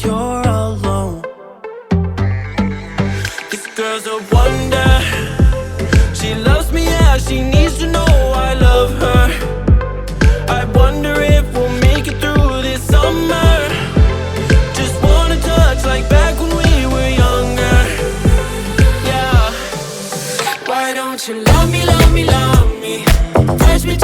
you're alone. This girl's a wonder. She loves me, yeah, she needs to know I love her. I wonder if we'll make it through this summer. Just wanna touch like back when we were younger. Yeah. Why don't you love me, love me, love me? Touch me,